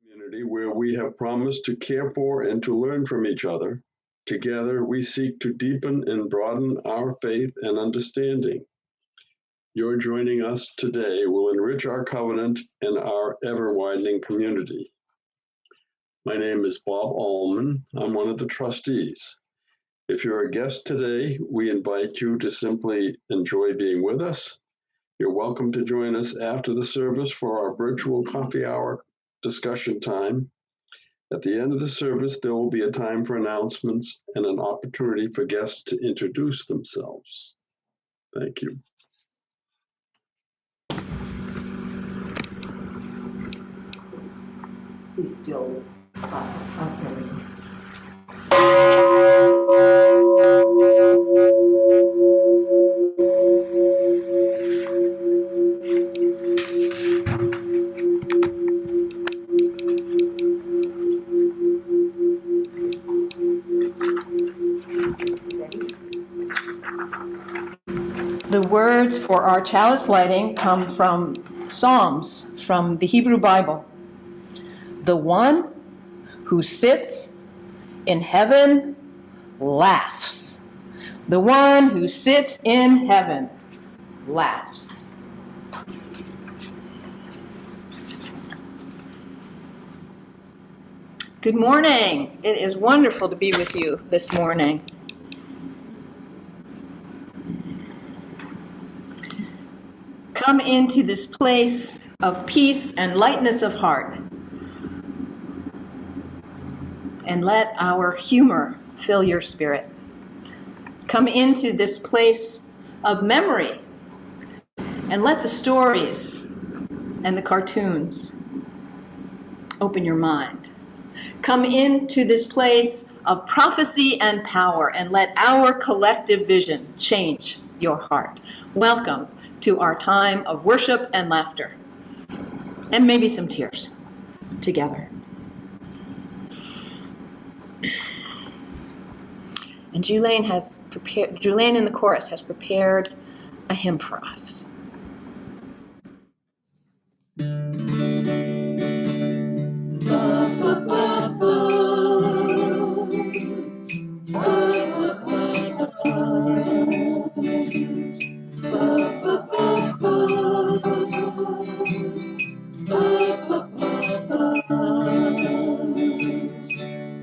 community where we have promised to care for and to learn from each other. Together, we seek to deepen and broaden our faith and understanding. Your joining us today will enrich our covenant and our ever-widening community. My name is Bob Allman. I'm one of the trustees. If you're a guest today, we invite you to simply enjoy being with us. You're welcome to join us after the service for our virtual coffee hour discussion time. At the end of the service, there will be a time for announcements and an opportunity for guests to introduce themselves. Thank you. Please still stop. Okay. The words for our chalice lighting come from Psalms from the Hebrew Bible. The one who sits in heaven laughs. The one who sits in heaven laughs. Good morning. It is wonderful to be with you this morning. Come into this place of peace and lightness of heart, and let our humor fill your spirit. Come into this place of memory, and let the stories and the cartoons open your mind. Come into this place of prophecy and power, and let our collective vision change your heart. Welcome to our time of worship and laughter, and maybe some tears together. And Julaine in the chorus has prepared a hymn for us.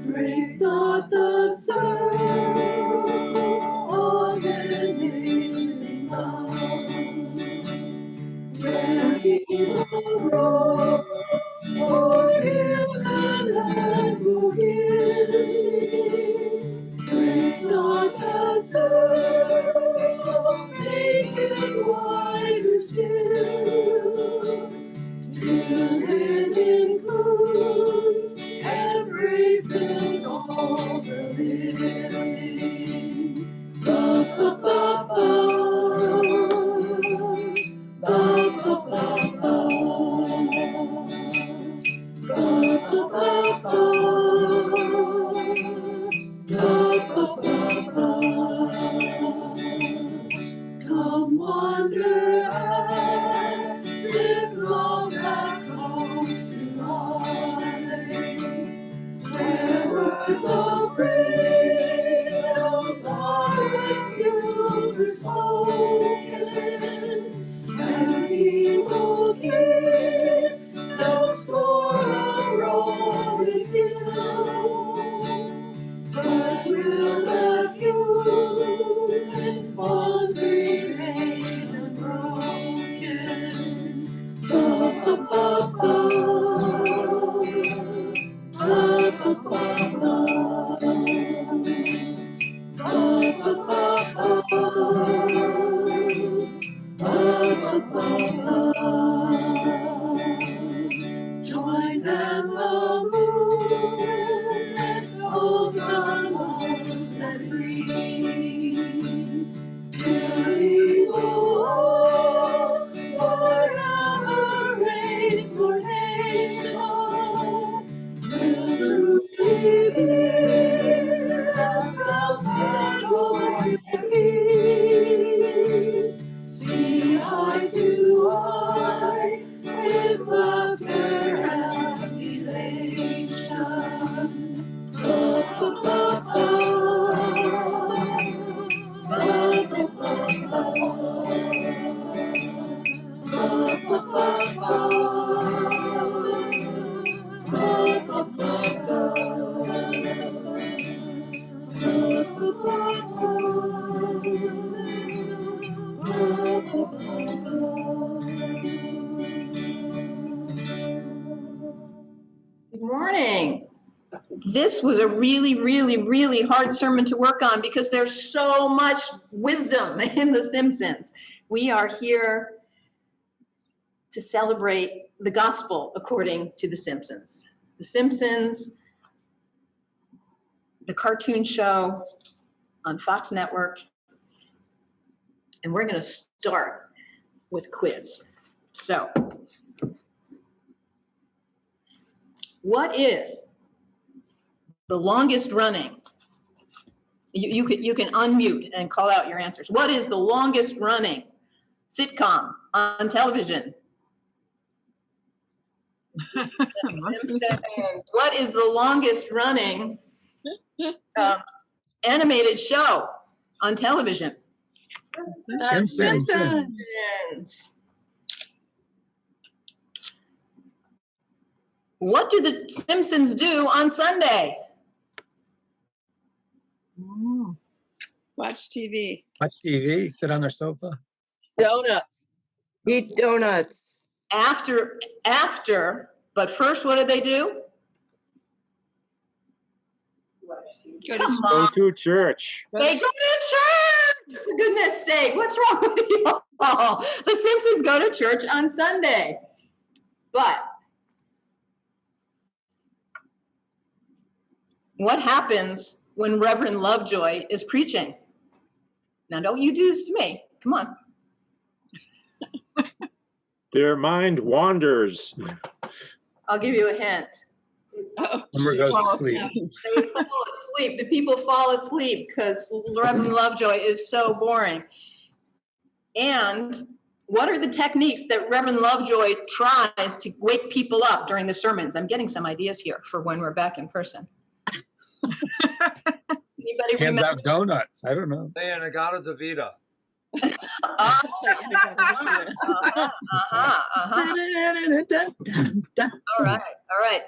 Break not the circle of the living love, where he will grow, forgive and forgive. Break not the circle, make it wider still, till it includes, embraces all the living. Ba ba ba ba, ba ba ba ba, ba ba ba. Come wander at this long path comes to light, where words of freedom are pure spoken, and he will keep no Good morning. This was a really, really, really hard sermon to work on because there's so much wisdom in The Simpsons. We are here to celebrate the gospel according to The Simpsons. The Simpsons, the cartoon show on Fox Network. And we're going to start with quiz. So, what is the longest running? You can unmute and call out your answers. What is the longest running sitcom on television? What is the longest running animated show on television? Simpsons. What do the Simpsons do on Sunday? Watch TV. Watch TV, sit on their sofa. Donuts. Eat donuts. After, but first, what do they do? Come on. Go to church. They go to church! For goodness sake, what's wrong with you all? The Simpsons go to church on Sunday. But what happens when Reverend Lovejoy is preaching? Now, don't you do this to me. Come on. Their mind wanders. I'll give you a hint. Homer goes to sleep. They fall asleep. The people fall asleep because Reverend Lovejoy is so boring. And what are the techniques that Reverend Lovejoy tries to wake people up during the sermons? I'm getting some ideas here for when we're back in person. Anybody Hands remember? out donuts. I don't know. Hey, and I got a Davida. All right.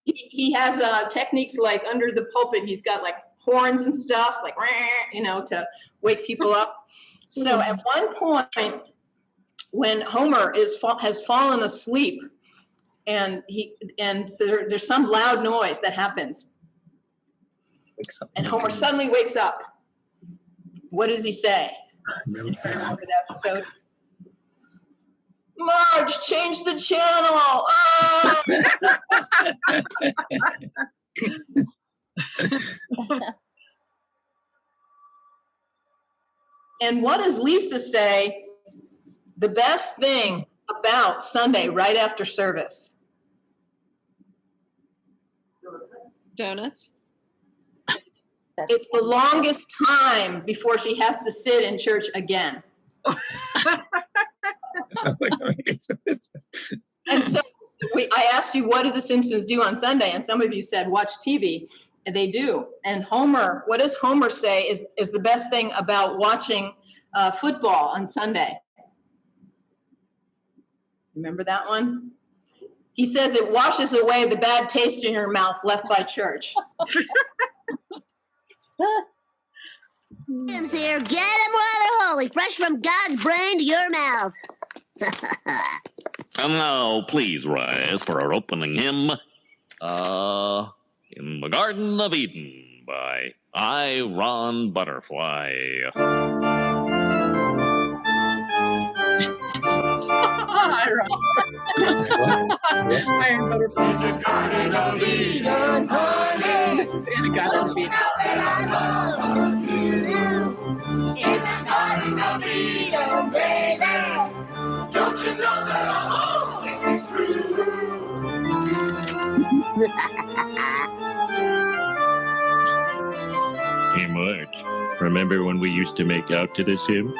He has techniques like under the pulpit. He's got like horns and stuff, like to wake people up. So at one point, when Homer has fallen asleep, and so there's some loud noise that happens, and Homer suddenly wakes up. What does he say? Remember that episode? Marge, change the channel. Oh! And what does Lisa say? The best thing about Sunday right after service? Donuts. It's the longest time before she has to sit in church again. And so I asked you, what do the Simpsons do on Sunday? And some of you said, watch TV. And they do. And Homer, what does Homer say is the best thing about watching football on Sunday? Remember that one? He says it washes away the bad taste in your mouth left by church. Tim's here. Get him while they're holy, fresh from God's brain to your mouth. And now, please rise for our opening hymn, In the Garden of Eden by I, Ron Butterfly. Iron Butterfly. In the Garden of Eden, honey. This is in the Garden of Eden. In the Garden of Eden, baby. Don't you know that I'll always be true? Hey, Marge, remember when we used to make out to this hymn?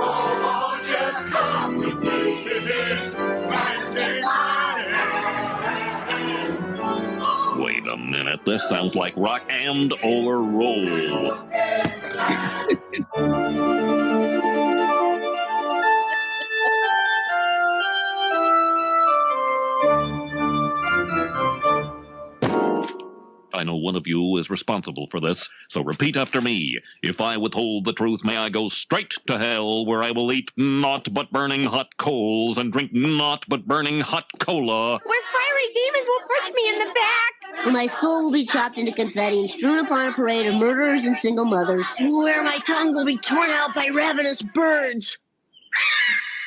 Oh, just come with me, and take my hand. Wait a minute, This sounds like rock and or roll. I know one of you is responsible for this, so repeat after me. If I withhold the truth, may I go straight to hell, where I will eat naught but burning hot coals and drink naught but burning hot cola. Where fiery demons will punch me in the back. Where my soul will be chopped into confetti and strewn upon a parade of murderers and single mothers. Where my tongue will be torn out by ravenous birds.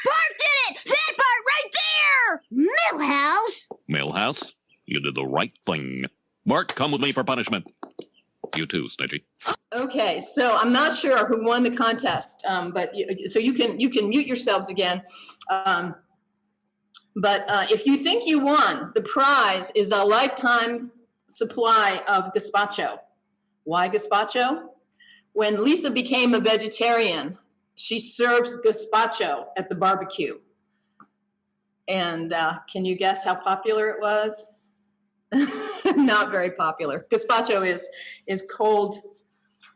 Bart did it! That part right there! Millhouse! Millhouse, you did the right thing. Bart, come with me for punishment. You too, Snitchy. Okay, so I'm not sure who won the contest, but you can mute yourselves again. But if you think you won, the prize is a lifetime supply of gazpacho. Why gazpacho? When Lisa became a vegetarian, she serves gazpacho at the barbecue. And can you guess how popular it was? Not very popular. Gazpacho is cold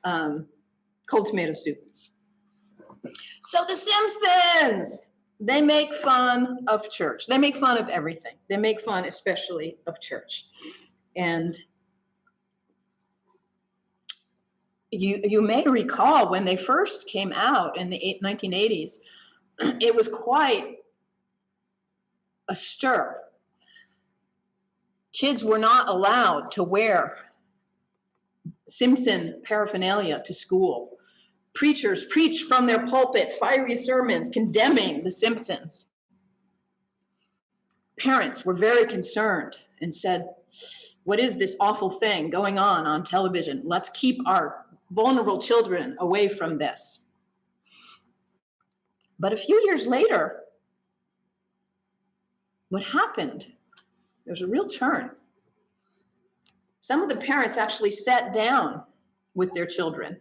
tomato soup. So the Simpsons, they make fun of church. They make fun of everything. They make fun especially of church. And you may recall when they first came out in the 1980s, it was quite a stir. Kids were not allowed to wear Simpson paraphernalia to school. Preachers preached from their pulpit fiery sermons condemning the Simpsons. Parents were very concerned and said, what is this awful thing going on television? Let's keep our vulnerable children away from this. But a few years later, what happened? There's a real turn. Some of the parents actually sat down with their children.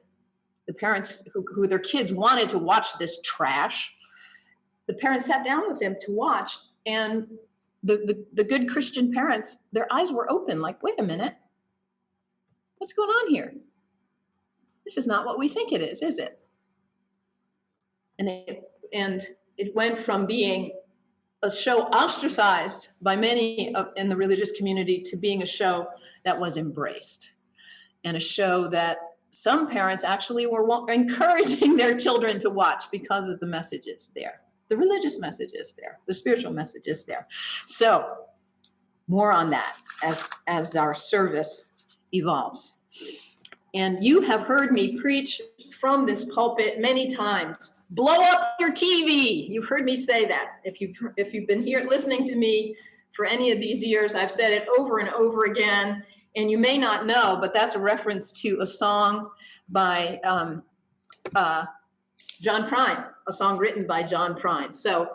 The parents who their kids wanted to watch this trash, the parents sat down with them to watch, and the good Christian parents, their eyes were open, like, wait a minute, what's going on here? This is not what we think it is it? And it went from being a show ostracized by many in the religious community to being a show that was embraced, and a show that some parents actually were encouraging their children to watch because of the messages there, the religious messages there, the spiritual messages there. So more on that as our service evolves. And you have heard me preach from this pulpit many times. Blow up your TV. You've heard me say that. If you've been here listening to me for any of these years, I've said it over and over again. And you may not know, but that's a reference to a song by John Prine, a song written by John Prine. So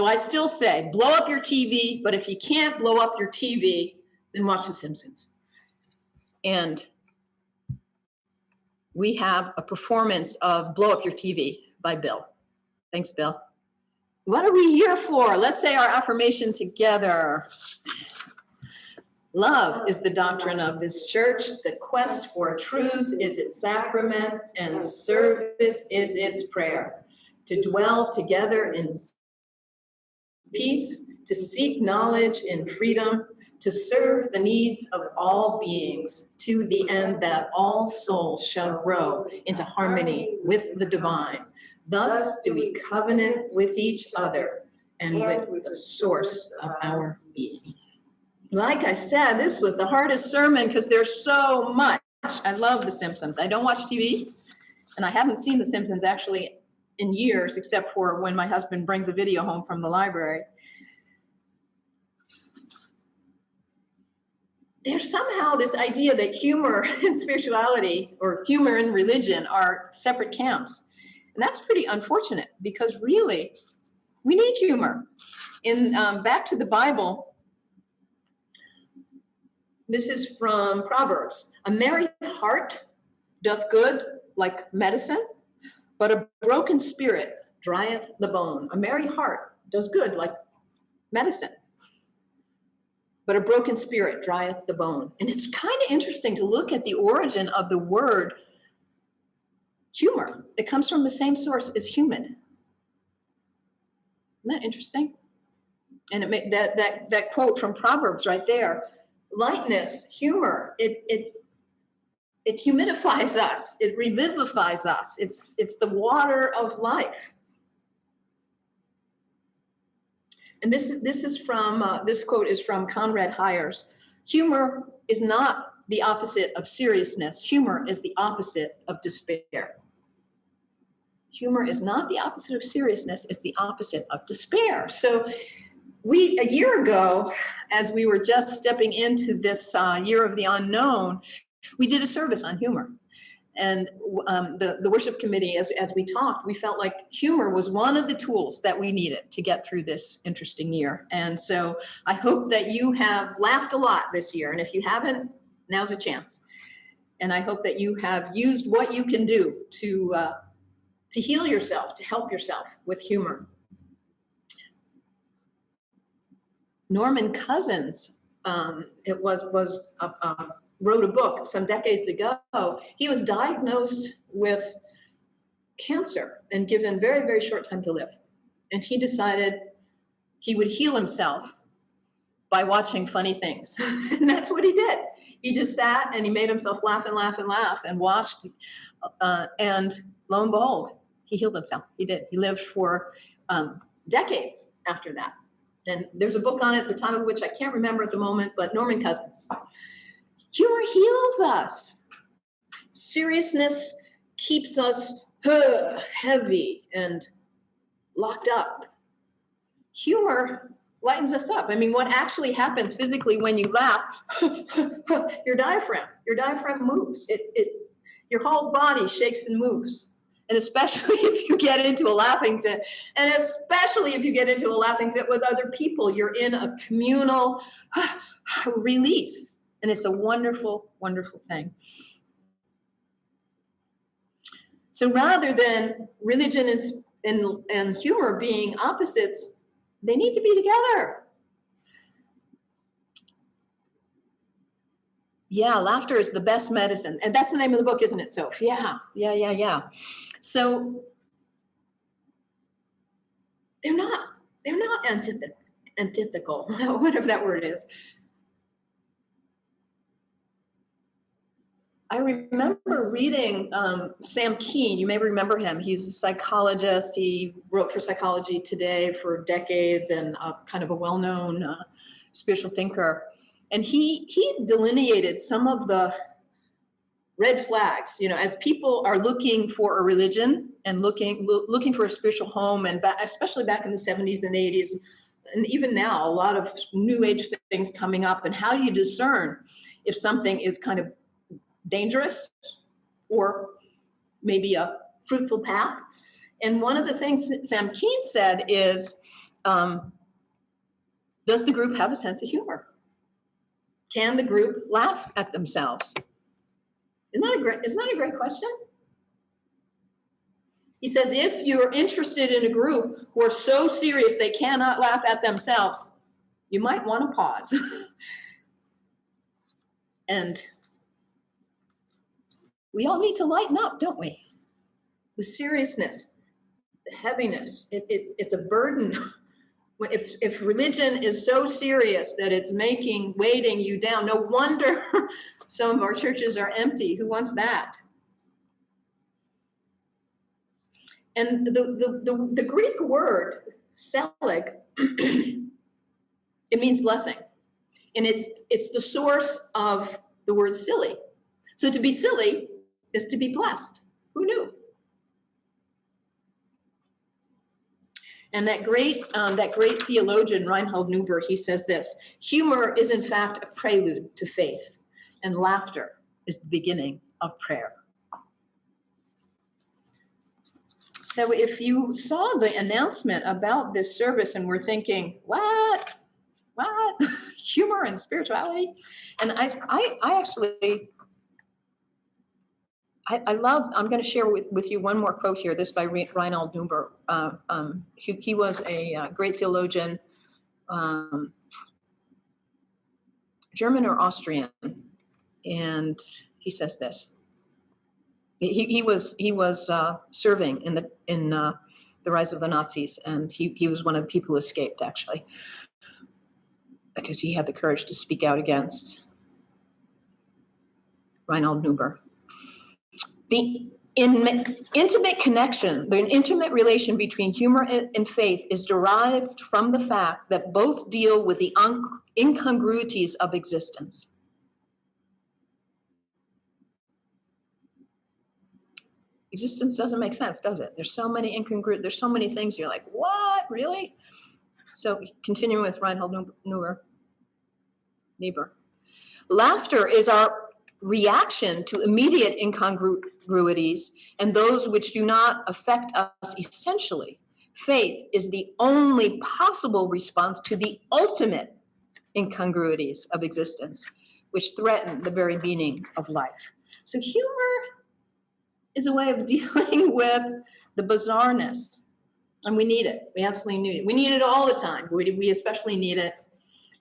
I still say, blow up your TV, but if you can't blow up your TV, then watch The Simpsons. And we have a performance of Blow Up Your TV by Bill. Thanks, Bill. What are we here for? Let's say our affirmation together. Love is the doctrine of this church. The quest for truth is its sacrament, and service is its prayer. To dwell together in peace, to seek knowledge in freedom, to serve the needs of all beings, to the end that all souls shall grow into harmony with the divine. Thus do we covenant with each other and with the source of our being. Like I said, this was the hardest sermon because there's so much. I love The Simpsons. I don't watch TV, and I haven't seen The Simpsons actually in years, except for when my husband brings a video home from the library. There's somehow this idea that humor and spirituality, or humor and religion, are separate camps. And that's pretty unfortunate, because really, we need humor. In back to the Bible, this is from Proverbs. A merry heart doth good like medicine, but a broken spirit drieth the bone. A merry heart does good like medicine. but a broken spirit drieth the bone. And it's kind of interesting to look at the origin of the word humor. It comes from the same source as humid. Isn't that interesting? And that quote from Proverbs right there, lightness, humor, it humidifies us, it revivifies us. It's the water of life. And this quote is from Conrad Hyers. Humor is not the opposite of seriousness. Humor is the opposite of despair. Humor is not the opposite of seriousness, it's the opposite of despair. So a year ago, as we were just stepping into this year of the unknown, we did a service on humor. And the worship committee, as we talked, we felt like humor was one of the tools that we needed to get through this interesting year. And so I hope that you have laughed a lot this year. And if you haven't, now's a chance. And I hope that you have used what you can do to heal yourself, to help yourself with humor. Norman Cousins, wrote a book some decades ago. He was diagnosed with cancer and given very, very short time to live. And he decided he would heal himself by watching funny things. And that's what he did. He just sat and he made himself laugh and laugh and laugh and watched. And lo and behold, he healed himself. He did. He lived for decades after that. And there's a book on it, the time of which I can't remember at the moment, but Norman Cousins. Humor heals us. Seriousness keeps us heavy and locked up. Humor lightens us up. I mean, what actually happens physically when you laugh, your diaphragm moves. Your whole body shakes and moves. And especially if you get into a laughing fit, and especially if you get into a laughing fit with other people, you're in a communal release. And it's a wonderful, wonderful thing. So rather than religion and humor being opposites, they need to be together. Yeah, laughter is the best medicine. And that's the name of the book, isn't it, Soph? Yeah. So they're not antithetical, whatever that word is. I remember reading Sam Keen. You may remember him. He's a psychologist. He wrote for Psychology Today for decades and kind of a well-known spiritual thinker. And he delineated some of the red flags, as people are looking for a religion and looking for a spiritual home, and especially back in the 70s and 80s, and even now, a lot of new age things coming up. And how do you discern if something is kind of dangerous or maybe a fruitful path? And one of the things that Sam Keen said is, does the group have a sense of humor? Can the group laugh at themselves? Isn't that a great question? He says, if you're interested in a group who are so serious they cannot laugh at themselves, you might want to pause. And we all need to lighten up, don't we? The seriousness, the heaviness, it's a burden. If religion is so serious that it's weighting you down, no wonder some of our churches are empty. Who wants that? And the Greek word selig, it means blessing. And it's the source of the word silly. So to be silly is to be blessed. Who knew? And that great theologian, Reinhold Niebuhr, he says this: humor is in fact a prelude to faith, and laughter is the beginning of prayer. So if you saw the announcement about this service and were thinking, what? Humor and spirituality? And I actually love, I'm going to share with you one more quote here, this by Reinhold Niebuhr. He was a great theologian, German or Austrian, and he says this. He was serving in the rise of the Nazis, and he was one of the people who escaped, actually, because he had the courage to speak out against Reinhold Niebuhr. The intimate connection, the intimate relation between humor and faith is derived from the fact that both deal with the incongruities of existence. Existence doesn't make sense, does it? There's so many there's so many things you're like, what, really? So continuing with Reinhold Niebuhr. Laughter is our reaction to immediate incongruities and those which do not affect us essentially. Faith is the only possible response to the ultimate incongruities of existence, which threaten the very meaning of life. So humor is a way of dealing with the bizarreness, and we need it. We absolutely need it. We need it all the time. We especially need it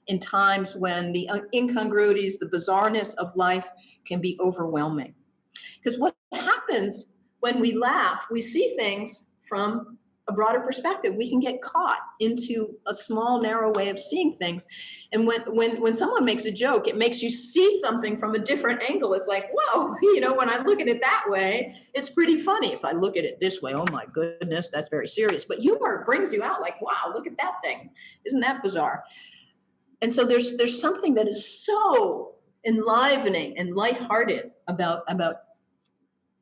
in times when the incongruities, the bizarreness of life can be overwhelming. Because what happens when we laugh, we see things from a broader perspective. We can get caught into a small, narrow way of seeing things. And when someone makes a joke, it makes you see something from a different angle. It's like, whoa, when I look at it that way, it's pretty funny. If I look at it this way, oh my goodness, that's very serious. But humor brings you out like, wow, look at that thing. Isn't that bizarre? And so there's something that is so enlivening and lighthearted about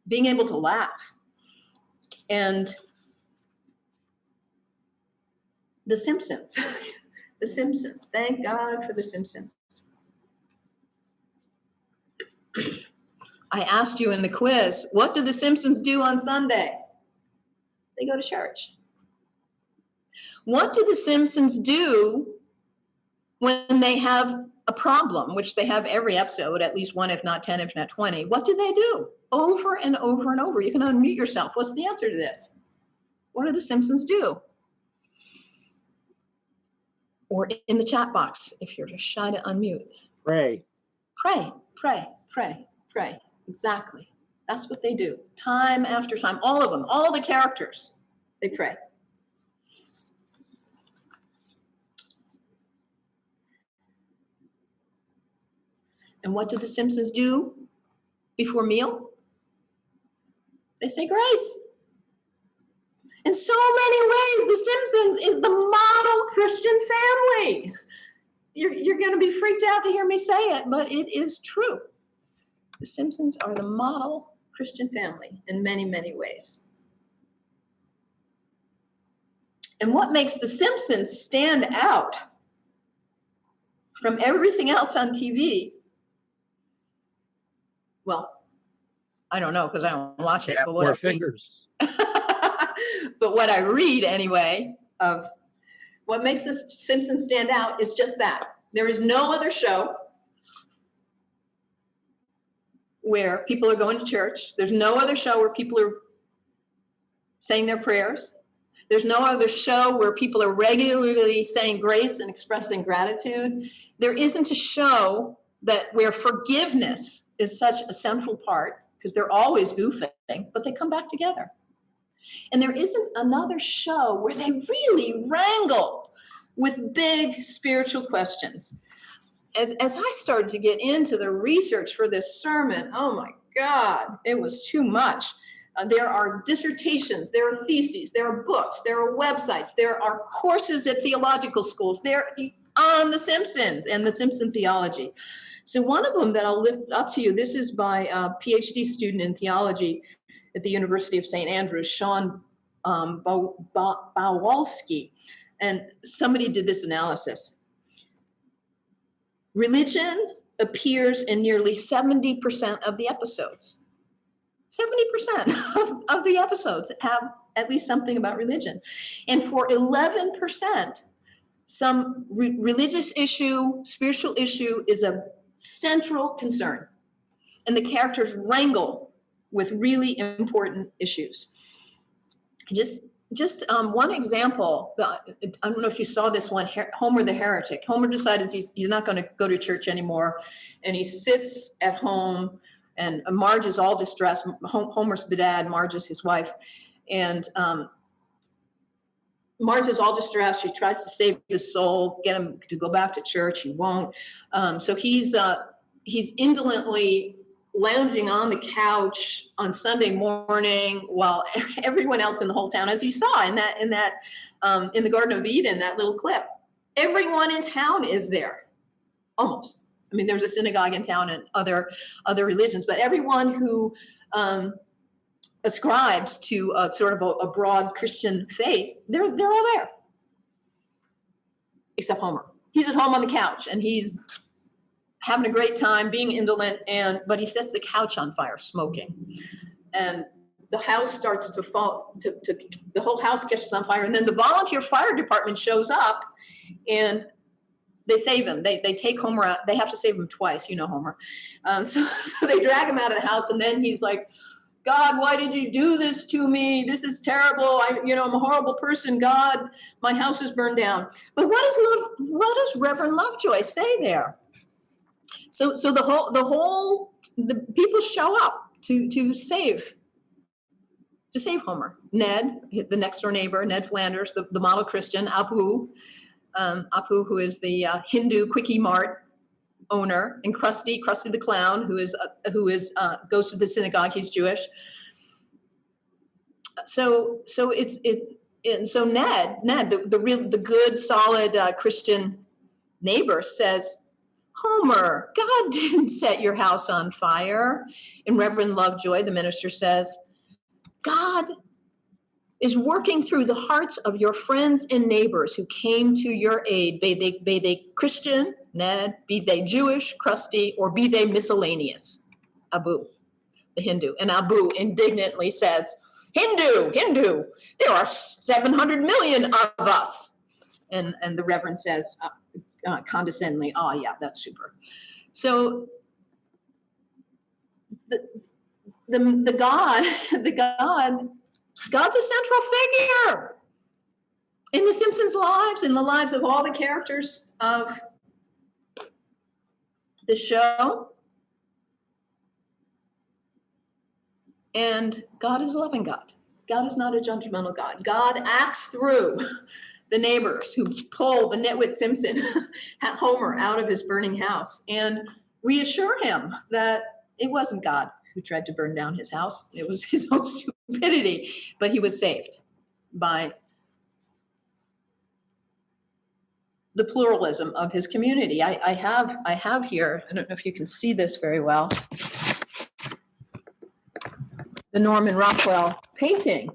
being able to laugh. And The Simpsons. The Simpsons. Thank God for The Simpsons. I asked you in the quiz, what do The Simpsons do on Sunday? They go to church. What do The Simpsons do when they have a problem, which they have every episode, at least one, if not 10, if not 20? What do they do? Over and over and over. You can unmute yourself. What's the answer to this? What do The Simpsons do? Or in the chat box, if you're just shy to unmute. Pray. Pray, pray, pray, pray. Exactly. That's what they do. Time after time. All of them, all the characters, they pray. And what do the Simpsons do before meal? They say grace. In so many ways, The Simpsons is the model Christian family. You're going to be freaked out to hear me say it, but it is true. The Simpsons are the model Christian family in many, many ways. And what makes The Simpsons stand out from everything else on TV? Well, I don't know because I don't watch it. But Four fingers. But what I read anyway of what makes The Simpsons stand out is just that. There is no other show where people are going to church. There's no other show where people are saying their prayers. There's no other show where people are regularly saying grace and expressing gratitude. There isn't a show where forgiveness is such a central part, because they're always goofing, but they come back together. And there isn't another show where they really wrangle with big spiritual questions. As I started to get into the research for this sermon, oh my God, it was too much. There are dissertations, there are theses, there are books, there are websites, there are courses at theological schools. They're on The Simpsons and The Simpson theology. So one of them that I'll lift up to you, this is by a PhD student in theology at the University of St. Andrews, Sean Bawalski. And somebody did this analysis. Religion appears in nearly 70% of the episodes. 70% of the episodes have at least something about religion. And for 11%, some religious issue, spiritual issue is a central concern. And the characters wrangle with really important issues. I just just one example, I don't know if you saw this one, Homer the heretic. Homer decides he's not going to go to church anymore, and he sits at home, and Marge is all distressed. Homer's the dad, Marge is his wife, and Marge is all distressed. She tries to save his soul, get him to go back to church. He won't. So he's indolently lounging on the couch on Sunday morning while everyone else in the whole town, as you saw in the Garden of Eden, that little clip, everyone in town is there, almost. I mean, there's a synagogue in town and other religions, but everyone who ascribes to sort of a broad Christian faith, they're all there, except Homer. He's at home on the couch and he's having a great time, being indolent, but he sets the couch on fire, smoking, and the house starts to fall. The whole house catches on fire, and then the volunteer fire department shows up, and they save him. They take Homer out. They have to save him twice, Homer. So they drag him out of the house, and then he's like, "God, why did you do this to me? This is terrible. I'm a horrible person. God, my house is burned down." But what does Reverend Lovejoy say there? So the people show up to save Homer. Ned, the next door neighbor, Ned Flanders, the model Christian, Apu, who is the Hindu Quickie Mart owner, and Krusty the clown, who goes to the synagogue. He's Jewish. So Ned, the good, solid Christian neighbor says, "Homer, God didn't set your house on fire." And Reverend Lovejoy, the minister, says, "God is working through the hearts of your friends and neighbors who came to your aid, be they Christian, Ned, be they Jewish, Krusty, or be they miscellaneous, Abu, the Hindu." And Abu indignantly says, Hindu, there are 700 million of us." And the Reverend says, condescendingly, "Oh yeah, that's super." So God's a central figure in the Simpsons' lives, in the lives of all the characters of the show. And God is a loving God. God is not a judgmental God. God acts through the neighbors who pull the nitwit Simpson, Homer, out of his burning house and reassure him that it wasn't God who tried to burn down his house. It was his own stupidity, but he was saved by the pluralism of his community. I have here, I don't know if you can see this very well, the Norman Rockwell painting.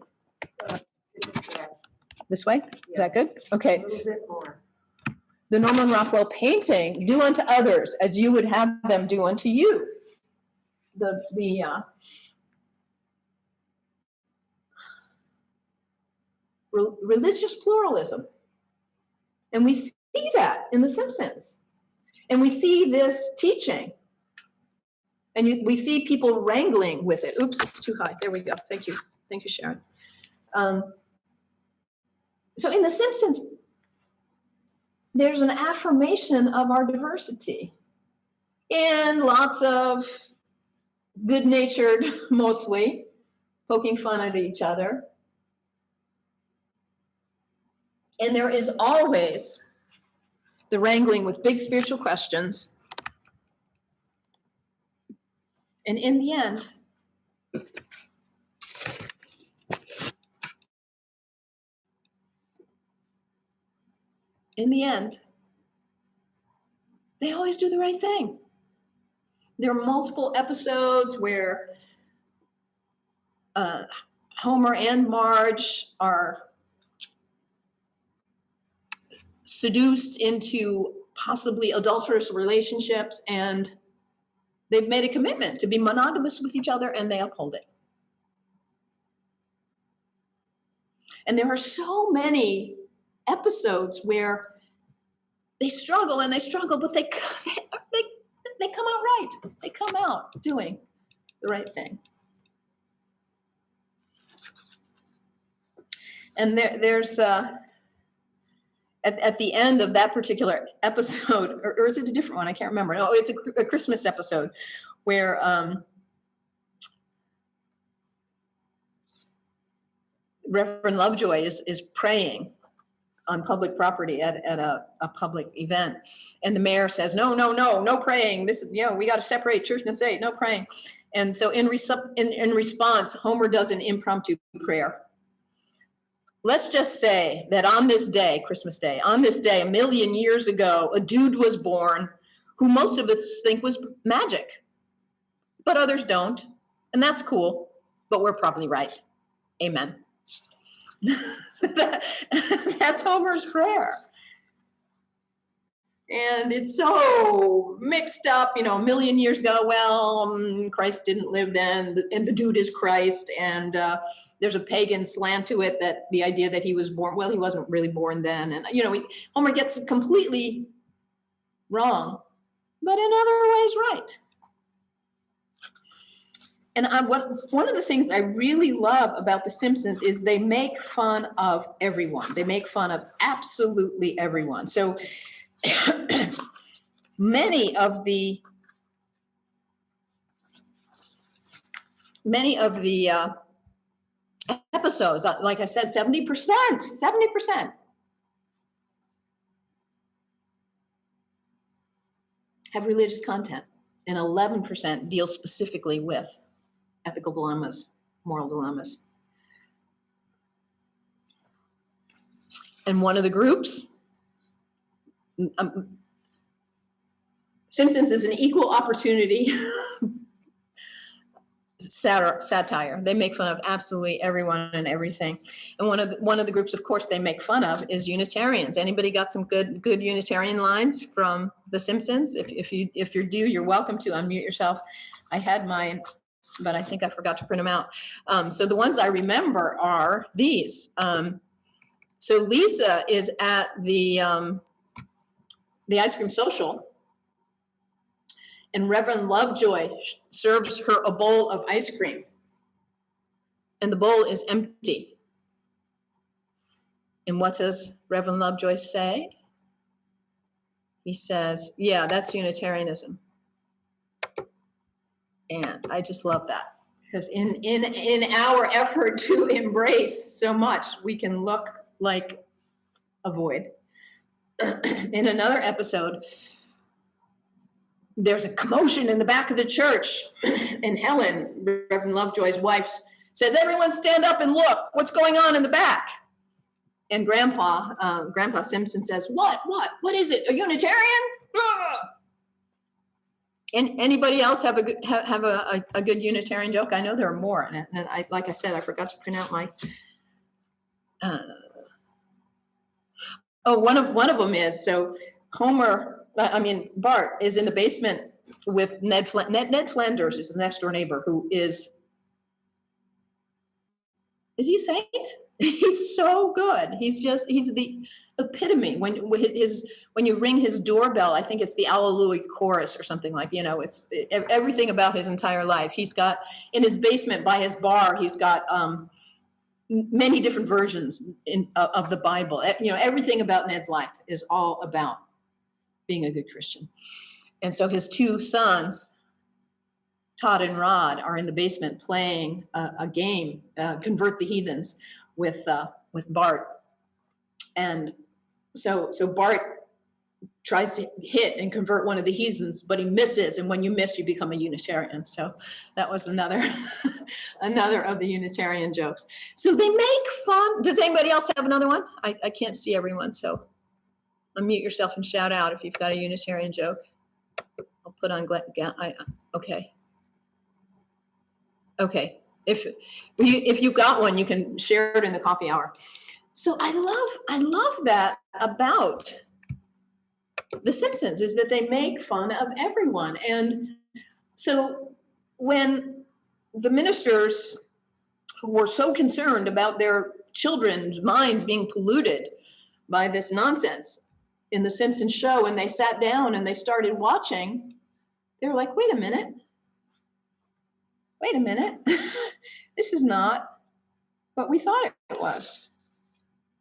This way? Is that good? Okay. A little bit more. The Norman Rockwell painting, "Do unto others as you would have them do unto you." The religious pluralism. And we see that in The Simpsons. And we see this teaching. And we see people wrangling with it. Oops, it's too high. There we go. Thank you. Thank you, Sharon. So in The Simpsons, there's an affirmation of our diversity. And lots of good-natured, mostly, poking fun at each other. And there is always the wrangling with big spiritual questions. And in the end, they always do the right thing. There are multiple episodes where Homer and Marge are seduced into possibly adulterous relationships, and they've made a commitment to be monogamous with each other, and they uphold it. And there are so many episodes where they struggle, but they come out right. They come out doing the right thing. And there's at the end of that particular episode, or is it a different one? I can't remember. No, it's a Christmas episode where Reverend Lovejoy is praying on public property at a public event, and the mayor says, no praying. This, we got to separate church and state. No praying. And so in response, Homer does an impromptu prayer. Let's just say that on this day, Christmas Day, on this day, 1,000,000 years ago, a dude was born who most of us think was magic, but others don't. And that's cool, but we're probably right. Amen. So that's Homer's prayer. And it's so mixed up, 1,000,000 years ago. Well, Christ didn't live then, and the dude is Christ. And there's a pagan slant to it, that the idea that he was born, well, he wasn't really born then. And, Homer gets it completely wrong, but in other ways, right. And one of the things I really love about The Simpsons is they make fun of everyone. They make fun of absolutely everyone. So many of the episodes, like I said, 70% have religious content, and 11% deal specifically with ethical dilemmas, moral dilemmas. And one of the groups, Simpsons is an equal opportunity satire. They make fun of absolutely everyone and everything. And one of the groups, of course, they make fun of is Unitarians. Anybody got some good Unitarian lines from The Simpsons? If you do, you're welcome to unmute yourself. I had mine, but I think I forgot to print them out. So the ones I remember are these. So Lisa is at the ice cream social, and Reverend Lovejoy serves her a bowl of ice cream, and the bowl is empty. And what does Reverend Lovejoy say? He says, yeah, that's Unitarianism. And I just love that, because in our effort to embrace so much, we can look like a void. In another episode, there's a commotion in the back of the church, and Helen, Reverend Lovejoy's wife, says, everyone stand up and look, what's going on in the back? And Grandpa Simpson says, what is it, a Unitarian? And anybody else have a good Unitarian joke? I know there are more, and like I said, I forgot to print out my. One of them is, so Bart is in the basement with Ned Flanders is the next door neighbor, who is he a saint? He's so good. He's the epitome. When you ring his doorbell, I think it's the Alleluia chorus or something like, it's everything about his entire life. He's got in his basement by his bar, he's got many different versions of the Bible. Everything about Ned's life is all about being a good Christian. And so his two sons, Todd and Rod, are in the basement playing a game, Convert the Heathens, with Bart. And so Bart tries to hit and convert one of the heathens, but he misses. And when you miss, you become a Unitarian. So that was another of the Unitarian jokes. So they make fun. Does anybody else have another one? I can't see everyone, so unmute yourself and shout out if you've got a Unitarian joke. I'll put on okay. Okay. If you've got one, you can share it in the coffee hour. So I love that about The Simpsons, is that they make fun of everyone. And so when the ministers were so concerned about their children's minds being polluted by this nonsense in the Simpsons show, and they sat down and they started watching, they were like, wait a minute. This is not what we thought it was.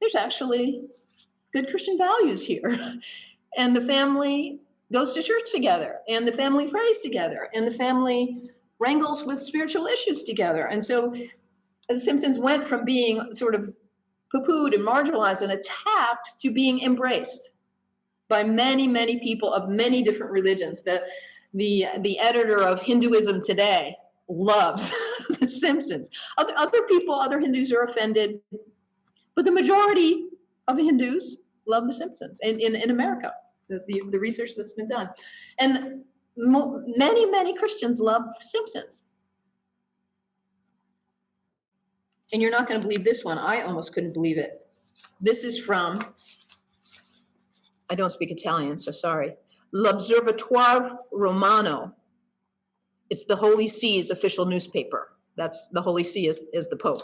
there's actually good Christian values here. And the family goes to church together, and the family prays together, and the family wrangles with spiritual issues together. And so the Simpsons went from being sort of poo-pooed and marginalized and attacked to being embraced by many, many people of many different religions. The editor of Hinduism Today loves The Simpsons. Other people, other Hindus are offended, but the majority of Hindus love The Simpsons in America, the research that's been done. And many, many Christians love The Simpsons. And you're not going to believe this one. I almost couldn't believe it. This is from, I don't speak Italian, so sorry, L'Osservatore Romano. It's the Holy See's official newspaper. That's the Holy See is the Pope.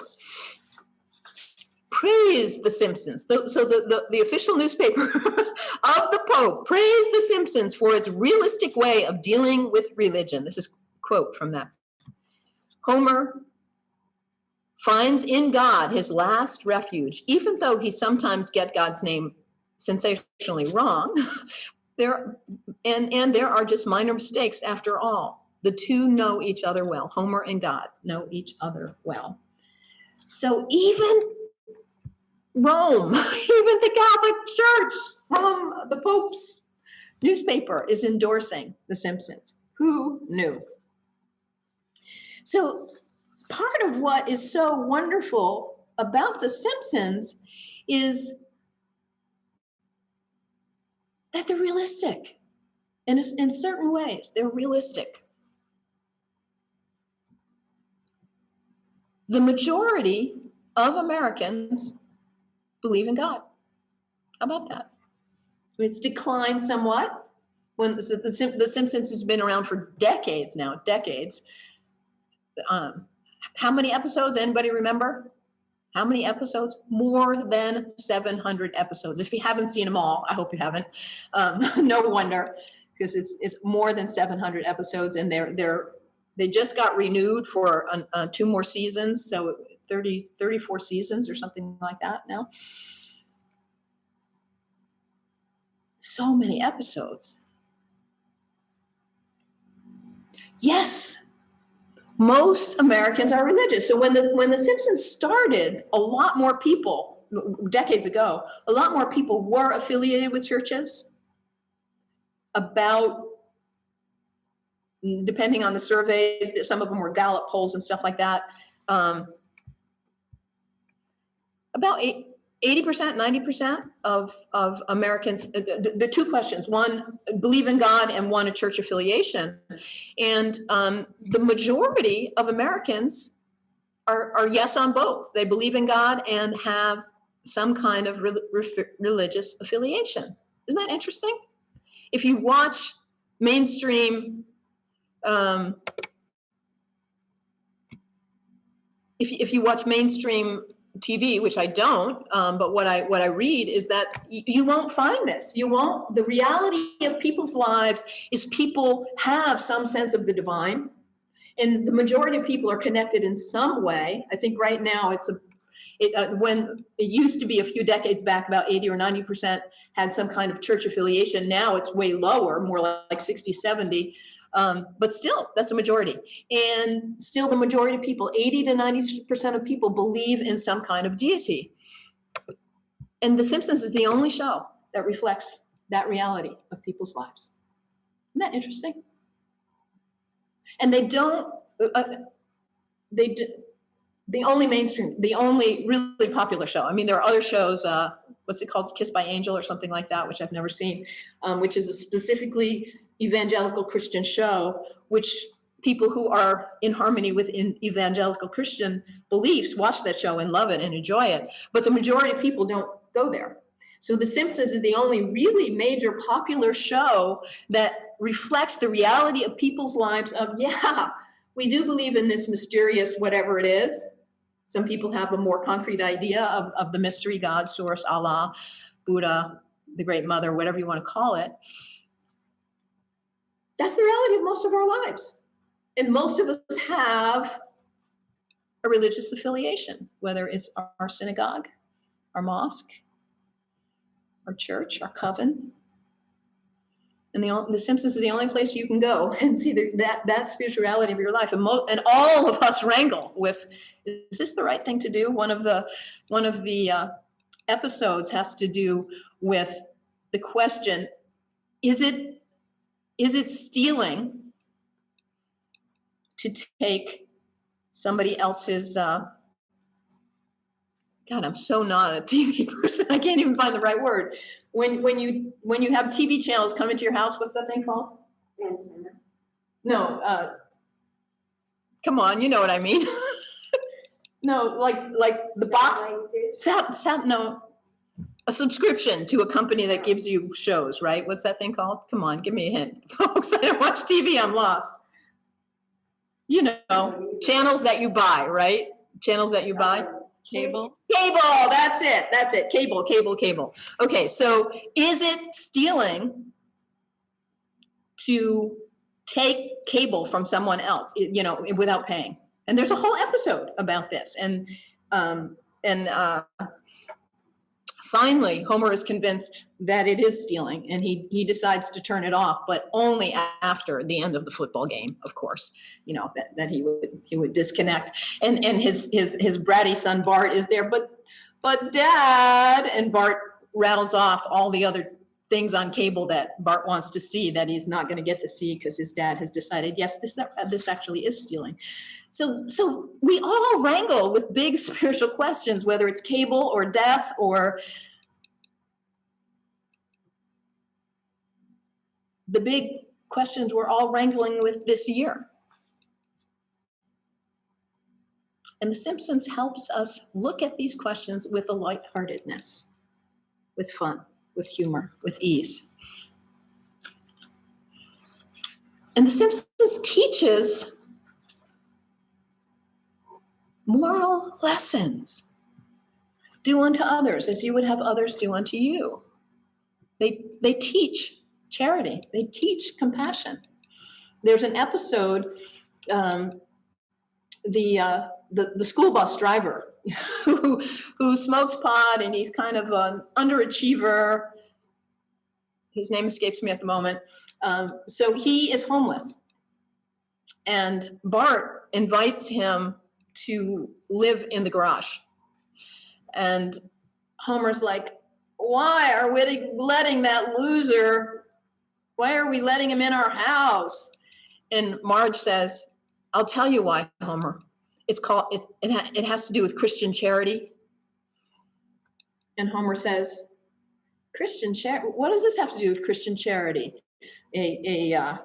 Praise The Simpsons. So the official newspaper of the Pope, praise The Simpsons for its realistic way of dealing with religion. This is a quote from that. Homer finds in God his last refuge, even though he sometimes gets God's name sensationally wrong. There are just minor mistakes after all. The two know each other well. Homer and God know each other well. So even Rome, even the Catholic Church from the Pope's newspaper is endorsing The Simpsons. Who knew? So part of what is so wonderful about The Simpsons is that they're realistic. In certain ways, they're realistic. The majority of Americans believe in God. How about that? It's declined somewhat. When the Simpsons has been around for decades now, decades. How many episodes? Anybody remember? How many episodes? More than 700 episodes. If you haven't seen them all, I hope you haven't. No wonder, because it's more than 700 episodes, and they just got renewed for 2 more seasons, so 34 seasons or something like that now. So many episodes. Yes. Most Americans are religious. So when the Simpsons started, a lot more people, decades ago, a lot more people were affiliated with churches. About, depending on the surveys, some of them were Gallup polls and stuff like that. About 80%, 90% of Americans, the 2 questions, one, believe in God, and one, a church affiliation. And the majority of Americans are yes on both. They believe in God and have some kind of religious affiliation. Isn't that interesting? If you watch mainstream, if you watch mainstream TV, which I don't, but what I read is that you won't find this. You won't. The reality of people's lives is people have some sense of the divine, and the majority of people are connected in some way. I think right now when it used to be a few decades back, about 80 or 90% had some kind of church affiliation. Now it's way lower, more like 60, 70. But still, that's the majority. And still the majority of people, 80 to 90% of people believe in some kind of deity. And The Simpsons is the only show that reflects that reality of people's lives. Isn't that interesting? And they don't, the only mainstream, the only really popular show. I mean, there are other shows, what's it called? Kissed by Angel or something like that, which I've never seen, which is a specifically evangelical Christian show, which people who are in harmony with evangelical Christian beliefs watch that show and love it and enjoy it. But the majority of people don't go there. So The Simpsons is the only really major popular show that reflects the reality of people's lives of, yeah, we do believe in this mysterious whatever it is. Some people have a more concrete idea of the mystery, God, source, Allah, Buddha, the Great Mother, whatever you want to call it. That's the reality of most of our lives. And most of us have a religious affiliation, whether it's our synagogue, our mosque, our church, our coven. And the Simpsons is the only place you can go and see that spirituality of your life. And all of us wrangle with, is this the right thing to do? One of the episodes has to do with the question, is it stealing to take somebody else's, God, I'm so not a TV person. I can't even find the right word. When you have TV channels come into your house, what's that thing called? No, come on, you know what I mean. No, like the box, no, a subscription to a company that gives you shows, right? What's that thing called? Come on, give me a hint. Folks, I don't watch TV, I'm lost. You know, channels that you buy, right? Channels that you buy. Cable. Cable, that's it. Cable. Okay, so is it stealing to take cable from someone else, you know, without paying? And there's a whole episode about this. And finally, Homer is convinced that it is stealing, and he decides to turn it off, but only after the end of the football game, of course. You know, that he would disconnect. And his bratty son Bart is there, but Dad, and Bart rattles off all the other things on cable that Bart wants to see that he's not going to get to see because his dad has decided, yes, this actually is stealing. So we all wrangle with big spiritual questions, whether it's cable or death or the big questions we're all wrangling with this year. And The Simpsons helps us look at these questions with a lightheartedness, with fun, with humor, with ease. And The Simpsons teaches moral lessons. Do unto others as you would have others do unto you. They teach charity. They teach compassion. There's an episode, the school bus driver who smokes pot, and he's kind of an underachiever. His name escapes me at the moment. So he is homeless. And Bart invites him to live in the garage. And Homer's like, why are we letting that loser, why are we letting him in our house? And Marge says, I'll tell you why, Homer. It has to do with Christian charity. And Homer says, Christian charity? What does this have to do with Christian charity? A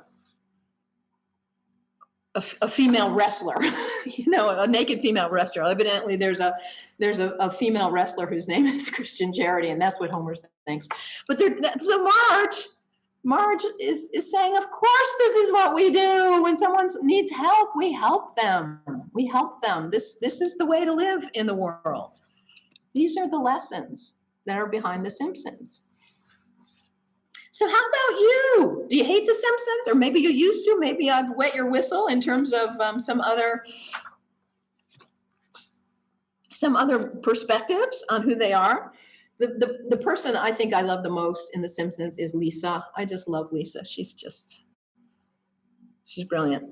female wrestler, you know, a naked female wrestler. Evidently, there's a female wrestler whose name is Christian Charity, and that's what Homer thinks. But so Marge is saying, of course, this is what we do. When someone needs help, we help them. We help them. This is the way to live in the world. These are the lessons that are behind The Simpsons. So how about you? Do you hate The Simpsons? Or maybe you used to. Maybe I've wet your whistle in terms of some other perspectives on who they are. The person I think I love the most in The Simpsons is Lisa. I just love Lisa. She's brilliant.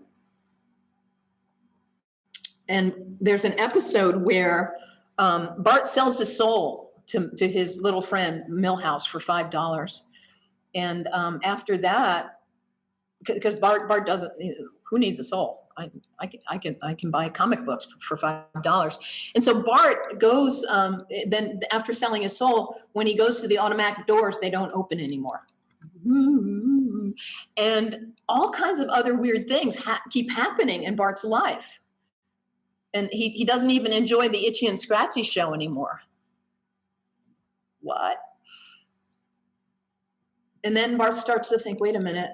And there's an episode where Bart sells his soul to his little friend Milhouse for $5. And after that, because Bart doesn't, who needs a soul? I can buy comic books for $5. And so Bart goes, then after selling his soul, when he goes to the automatic doors, they don't open anymore. And all kinds of other weird things keep happening in Bart's life. And he doesn't even enjoy the Itchy and Scratchy show anymore. What? And then Bart starts to think, wait a minute,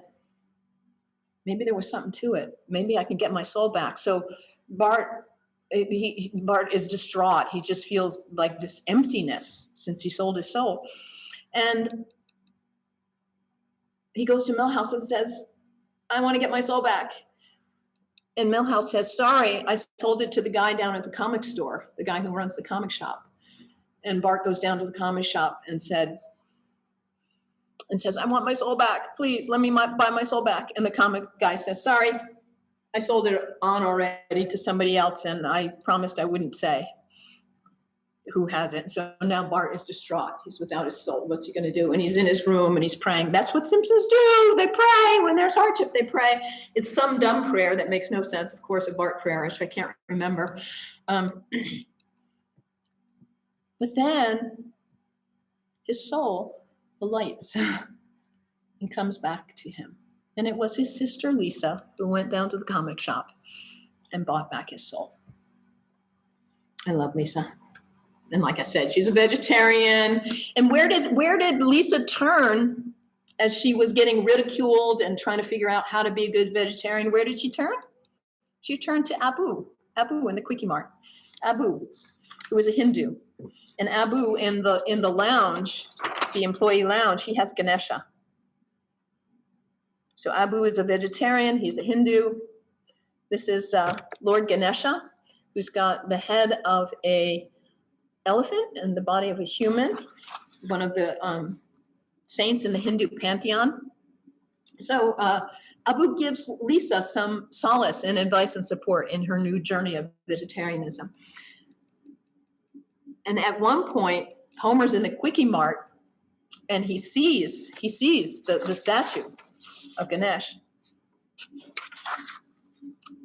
maybe there was something to it. Maybe I can get my soul back. So Bart is distraught. He just feels like this emptiness since he sold his soul. And he goes to Milhouse and says, I want to get my soul back. And Milhouse says, sorry, I sold it to the guy down at the comic store, the guy who runs the comic shop. And Bart goes down to the comic shop and says, I want my soul back. Please, let me buy my soul back. And the comic guy says, sorry, I sold it on already to somebody else, and I promised I wouldn't say who has it. So now Bart is distraught. He's without his soul. What's he going to do? And he's in his room and he's praying. That's what Simpsons do. They pray. When there's hardship, they pray. It's some dumb prayer that makes no sense. Of course, a Bart prayer, which I can't remember. But then his soul alights and comes back to him. And it was his sister, Lisa, who went down to the comic shop and bought back his soul. I love Lisa. And like I said, she's a vegetarian. And where did Lisa turn as she was getting ridiculed and trying to figure out how to be a good vegetarian? Where did she turn? She turned to Abu in the Quickie Mart. Abu, who was a Hindu. And Abu in the lounge, the employee lounge, he has Ganesha. So Abu is a vegetarian. He's a Hindu. This is Lord Ganesha, who's got the head of a elephant and the body of a human, one of the saints in the Hindu pantheon. So Abu gives Lisa some solace and advice and support in her new journey of vegetarianism. And at one point, Homer's in the Quickie Mart, and he sees the statue of Ganesh.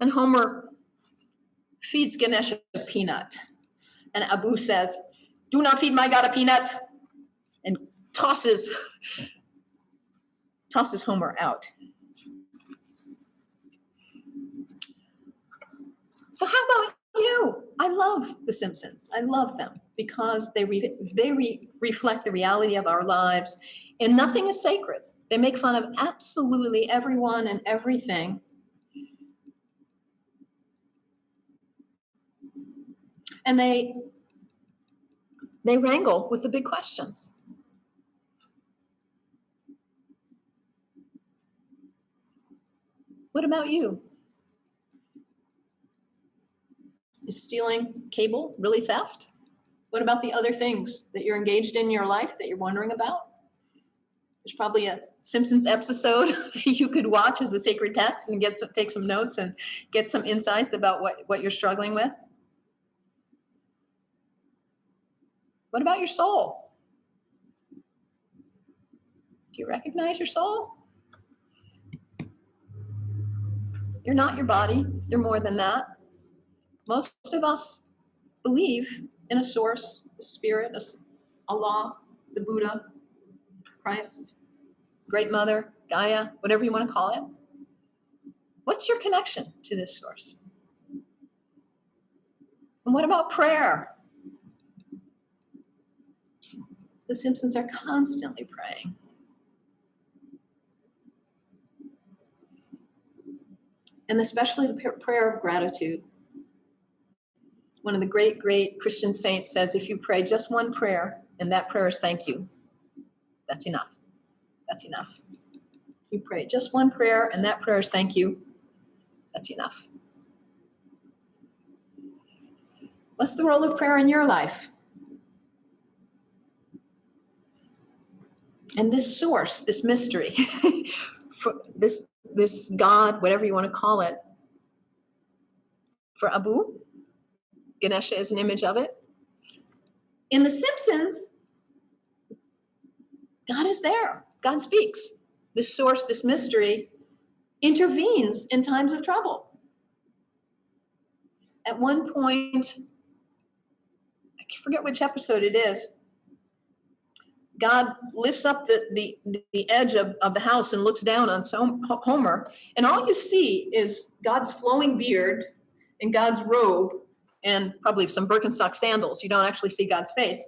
And Homer feeds Ganesh a peanut. And Abu says, do not feed my God a peanut, and tosses Homer out. So how about you? I love The Simpsons. I love them because they reflect the reality of our lives, and nothing is sacred. They make fun of absolutely everyone and everything. And they wrangle with the big questions. What about you? Is stealing cable really theft? What about the other things that you're engaged in your life that you're wondering about? There's probably a Simpsons episode you could watch as a sacred text and take some notes and get some insights about what you're struggling with. What about your soul? Do you recognize your soul? You're not your body. You're more than that. Most of us believe in a source, a spirit, Allah, the Buddha, Christ, Great Mother, Gaia, whatever you want to call it. What's your connection to this source? And what about prayer? The Simpsons are constantly praying. And especially the prayer of gratitude. One of the great, great Christian saints says, if you pray just one prayer, and that prayer is thank you, that's enough. That's enough. You pray just one prayer, and that prayer is thank you, that's enough. What's the role of prayer in your life? And this source, this mystery, for this God, whatever you want to call it, for Abu, Ganesha is an image of it. In The Simpsons, God is there. God speaks. This source, this mystery, intervenes in times of trouble. At one point, I forget which episode it is, God lifts up the edge of the house and looks down on Homer, and all you see is God's flowing beard and God's robe and probably some Birkenstock sandals. You don't actually see God's face.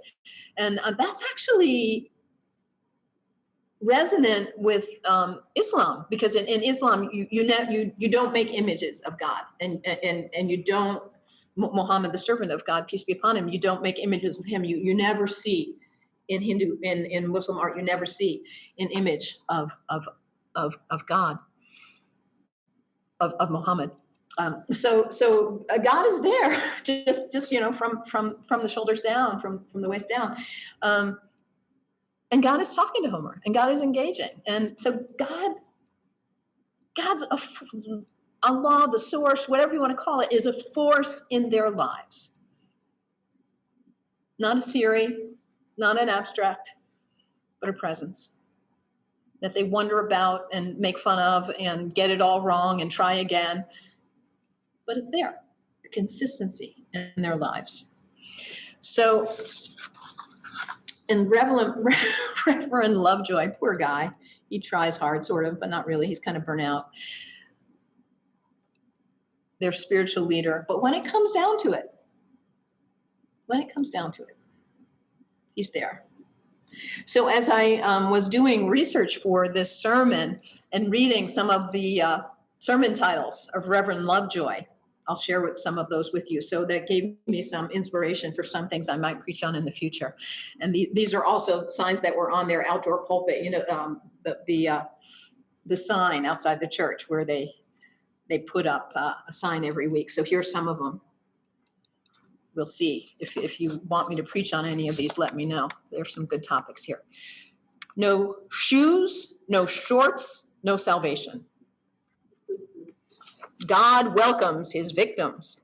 And that's actually resonant with Islam, because in Islam, you don't make images of God, and you don't, Muhammad, the servant of God, peace be upon him, you don't make images of him. You never see in Hindu, in Muslim art, you never see an image of God, of Muhammad. So God is there, just from the shoulders down, from the waist down, and God is talking to Homer, and God is engaging, and so God's Allah, the source, whatever you want to call it, is a force in their lives, not a theory, not an abstract, but a presence that they wonder about and make fun of and get it all wrong and try again. But it's there, the consistency in their lives. So, and Reverend Lovejoy, poor guy, he tries hard, sort of, but not really. He's kind of burnt out. Their spiritual leader. But when it comes down to it, he's there. So as I was doing research for this sermon and reading some of the sermon titles of Reverend Lovejoy, I'll share some of those with you. So that gave me some inspiration for some things I might preach on in the future. And these are also signs that were on their outdoor pulpit, the sign outside the church where they put up a sign every week. So here's some of them. We'll see. If you want me to preach on any of these, let me know. There's some good topics here. No shoes, no shorts, no salvation. God welcomes his victims.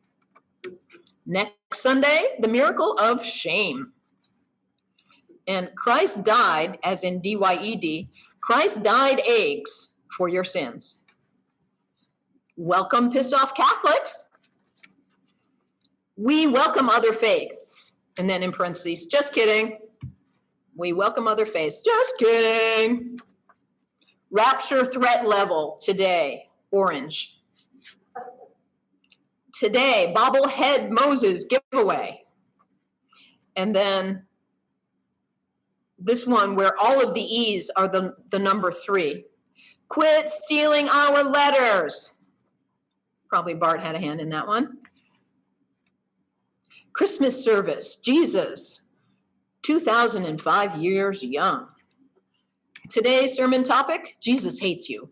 Next Sunday, the miracle of shame. And Christ died, as in DYED, Christ died eggs for your sins. Welcome pissed off Catholics. We welcome other faiths. And then in parentheses, just kidding. We welcome other faiths. Just kidding. Rapture threat level today, orange. Today, bobblehead Moses giveaway. And then this one where all of the E's are the number 3. Quit stealing our letters. Probably Bart had a hand in that one. Christmas service, Jesus, 2005 years young. Today's sermon topic, Jesus hates you.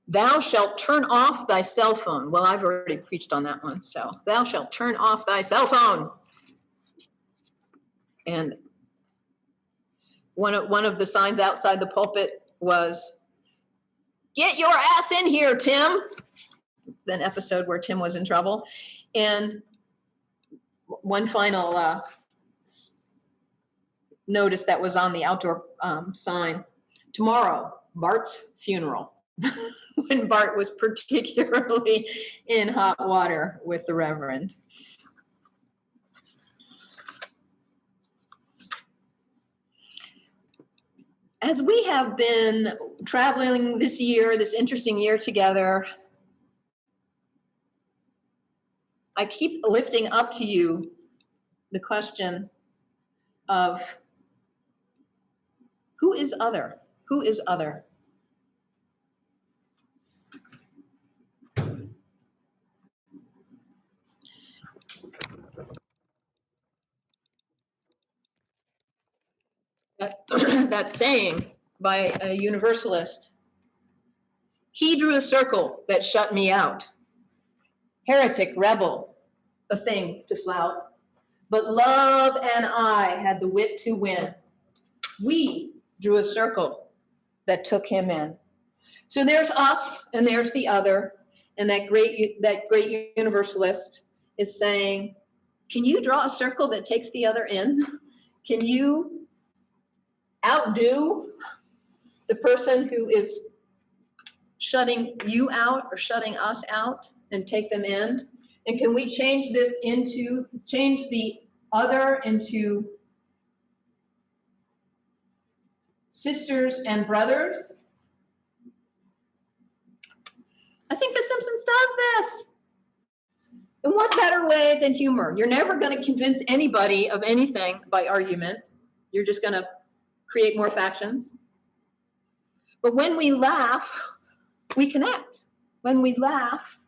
Thou shalt turn off thy cell phone. Well, I've already preached on that one. So thou shalt turn off thy cell phone. And one of the signs outside the pulpit was, get your ass in here, Tim. An episode where Tim was in trouble. And one final notice that was on the outdoor sign. Tomorrow, Bart's funeral. When Bart was particularly in hot water with the Reverend. As we have been traveling this year, this interesting year together, I keep lifting up to you the question of who is other? Who is other? That saying by a universalist. He drew a circle that shut me out. Heretic, rebel, a thing to flout. But love and I had the wit to win. We drew a circle that took him in. So there's us and there's the other. And that great universalist is saying, can you draw a circle that takes the other in? Can you outdo the person who is shutting you out or shutting us out and take them in? And can we change the other into sisters and brothers? I think The Simpsons does this. And what better way than humor? You're never going to convince anybody of anything by argument. You're just going to create more factions. But when we laugh, we connect. When we laugh,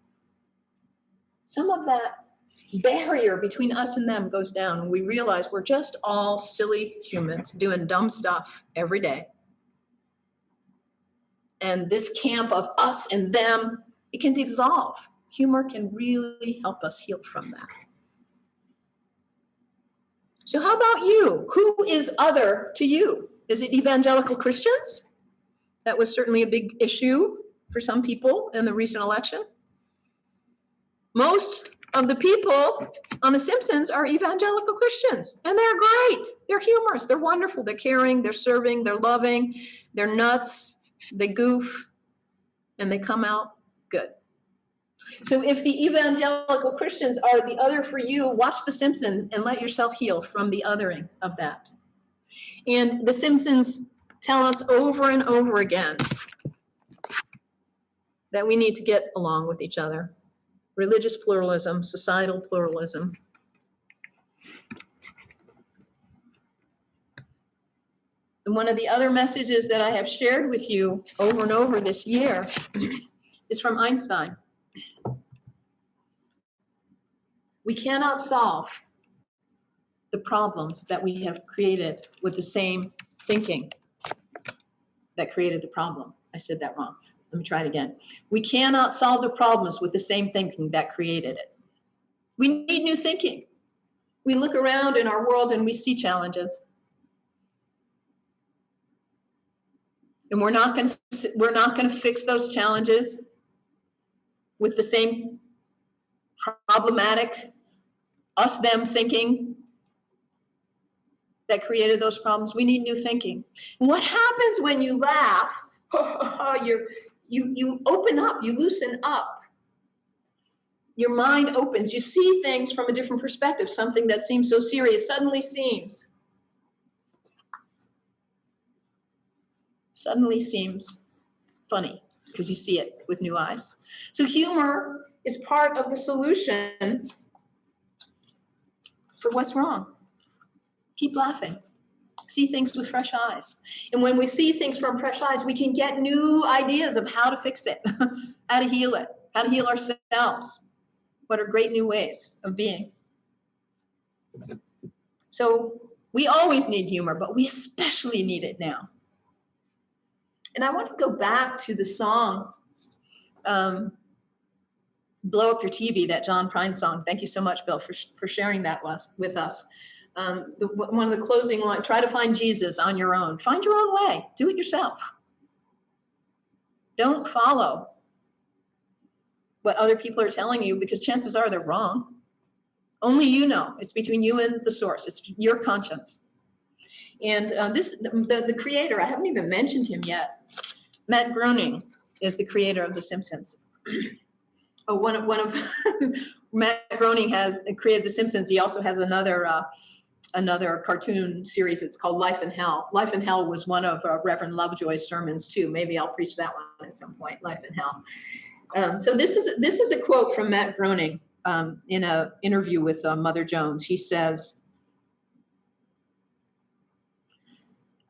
some of that barrier between us and them goes down. And we realize we're just all silly humans doing dumb stuff every day. and this camp of us and them, it can dissolve. Humor can really help us heal from that. So how about you? Who is other to you? Is it evangelical Christians? That was certainly a big issue for some people in the recent election. Most of the people on The Simpsons are evangelical Christians, and they're great. They're humorous. They're wonderful. They're caring. They're serving. They're loving. They're nuts. They goof, and they come out good. So if the evangelical Christians are the other for you, watch The Simpsons and let yourself heal from the othering of that. And The Simpsons tell us over and over again that we need to get along with each other. Religious pluralism, societal pluralism. And one of the other messages that I have shared with you over and over this year is from Einstein. We cannot solve the problems that we have created with the same thinking that created the problem. I said that wrong. Let me try it again. We cannot solve the problems with the same thinking that created it. We need new thinking. We look around in our world and we see challenges. And we're not going to fix those challenges with the same problematic us-them thinking that created those problems. We need new thinking. And what happens when you laugh? You open up, you loosen up. Your mind opens. You see things from a different perspective. Something that seems so serious suddenly seems funny because you see it with new eyes. So humor is part of the solution for what's wrong. Keep laughing. See things with fresh eyes. And when we see things from fresh eyes, we can get new ideas of how to fix it, how to heal it, how to heal ourselves. What are great new ways of being. So we always need humor, but we especially need it now. And I want to go back to the song, Blow Up Your TV, that John Prine song. Thank you so much, Bill, for sharing that with us. One of the closing lines, try to find Jesus on your own. Find your own way. Do it yourself. Don't follow what other people are telling you because chances are they're wrong. Only you know. It's between you and the source. It's your conscience. And the creator, I haven't even mentioned him yet. Matt Groening is the creator of The Simpsons. One of Matt Groening has created The Simpsons. He also has another cartoon series. It's called Life in Hell. Life in Hell was one of Reverend Lovejoy's sermons too. Maybe I'll preach that one at some point. Life in Hell. So this is a quote from Matt Groening in an interview with Mother Jones. He says,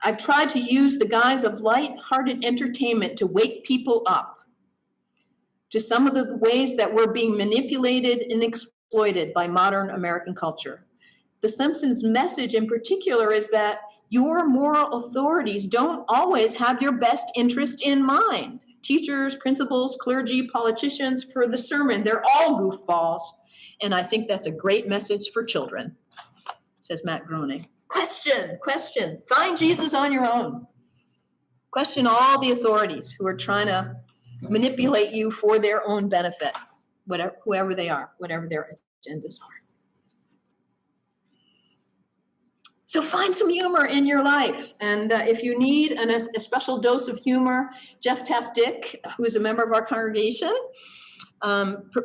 "I've tried to use the guise of light-hearted entertainment to wake people up to some of the ways that we're being manipulated and exploited by modern American culture. The Simpsons' message in particular is that your moral authorities don't always have your best interest in mind. Teachers, principals, clergy, politicians, for the sermon, they're all goofballs. And I think that's a great message for children," says Matt Groening. Question. Find Jesus on your own. Question all the authorities who are trying to manipulate you for their own benefit, whoever they are, whatever their agendas are. So find some humor in your life. And if you need a special dose of humor, Jeff Taft Dick, who is a member of our congregation,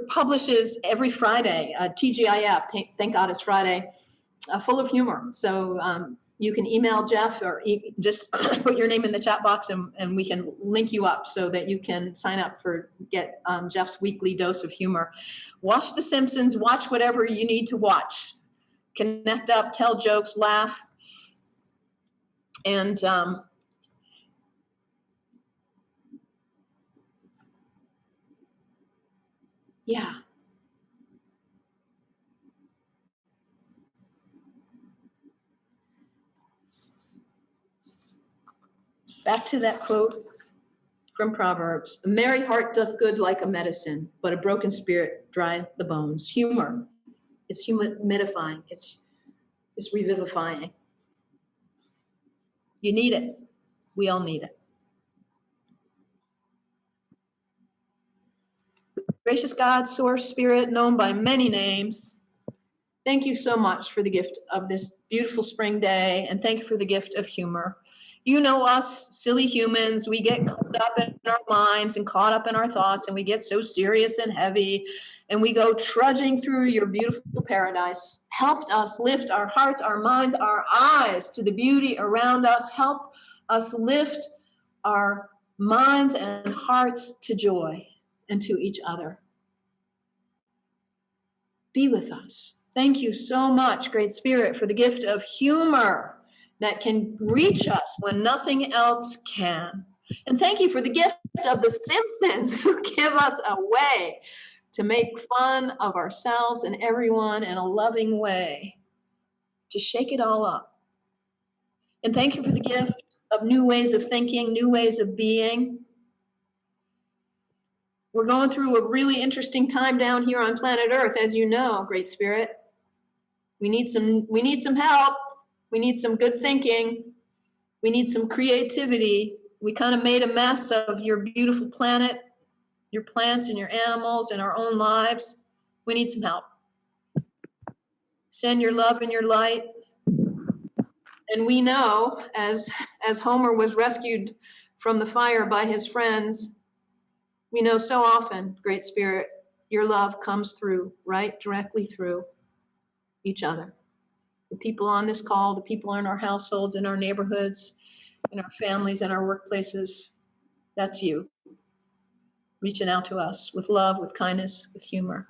publishes every Friday, TGIF, Thank God It's Friday, full of humor. So you can email Jeff or just put your name in the chat box and we can link you up so that you can sign up get Jeff's weekly dose of humor. Watch The Simpsons, watch whatever you need to watch. Connect up, tell jokes, laugh. And yeah. Back to that quote From Proverbs, a merry heart doth good like a medicine, but a broken spirit dryeth the bones. Humor, it's humidifying, it's revivifying. You need it. We all need it. Gracious God, source, spirit, known by many names, thank you so much for the gift of this beautiful spring day, and thank you for the gift of humor. You know us, silly humans, we get caught up in our minds and caught up in our thoughts, and we get so serious and heavy, and we go trudging through your beautiful paradise. Help us lift our hearts, our minds, our eyes to the beauty around us. Help us lift our minds and hearts to joy and to each other. Be with us. Thank you so much, Great Spirit, for the gift of humor that can reach us when nothing else can. And thank you for the gift of the Simpsons, who give us a way to make fun of ourselves and everyone in a loving way, to shake it all up. And thank you for the gift of new ways of thinking, new ways of being. We're going through a really interesting time down here on planet Earth, as you know, Great Spirit. We need some help. We need some good thinking. We need some creativity. We kind of made a mess of your beautiful planet, your plants and your animals and our own lives. We need some help. Send your love and your light. And we know, as Homer was rescued from the fire by his friends, we know so often, Great Spirit, your love comes through, right directly through each other. The people on this call, the people in our households, in our neighborhoods, in our families, in our workplaces, that's you, reaching out to us with love, with kindness, with humor.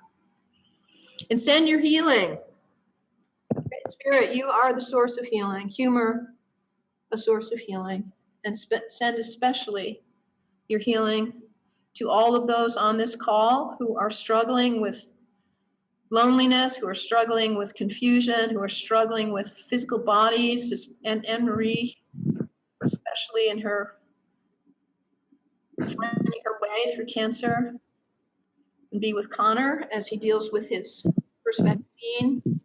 And send your healing. Great Spirit, you are the source of healing. Humor, a source of healing. And send especially your healing to all of those on this call who are struggling with loneliness, who are struggling with confusion, who are struggling with physical bodies, and Marie, especially in her finding her way through cancer, and be with Connor as he deals with his first vaccine,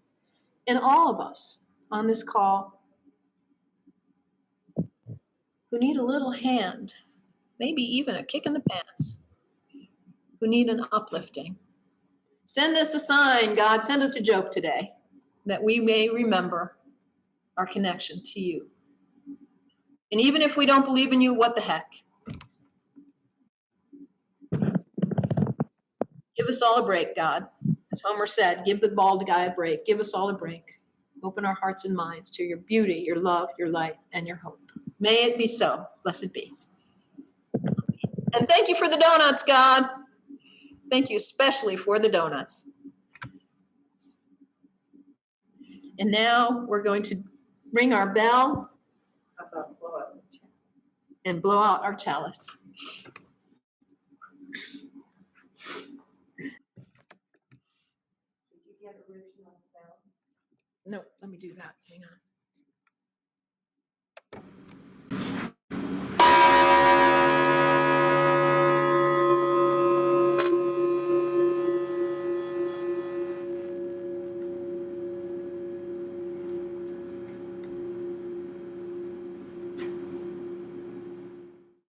and all of us on this call who need a little hand, maybe even a kick in the pants, who need an uplifting. Send us a sign, God. Send us a joke today that we may remember our connection to you. And even if we don't believe in you, what the heck? Give us all a break, God. As Homer said, give the bald guy a break. Give us all a break. Open our hearts and minds to your beauty, your love, your light, and your hope. May it be so. Blessed be. And thank you for the donuts, God. Thank you especially for the donuts. And now we're going to ring our bell and blow out our chalice. No, let me do that. Hang on.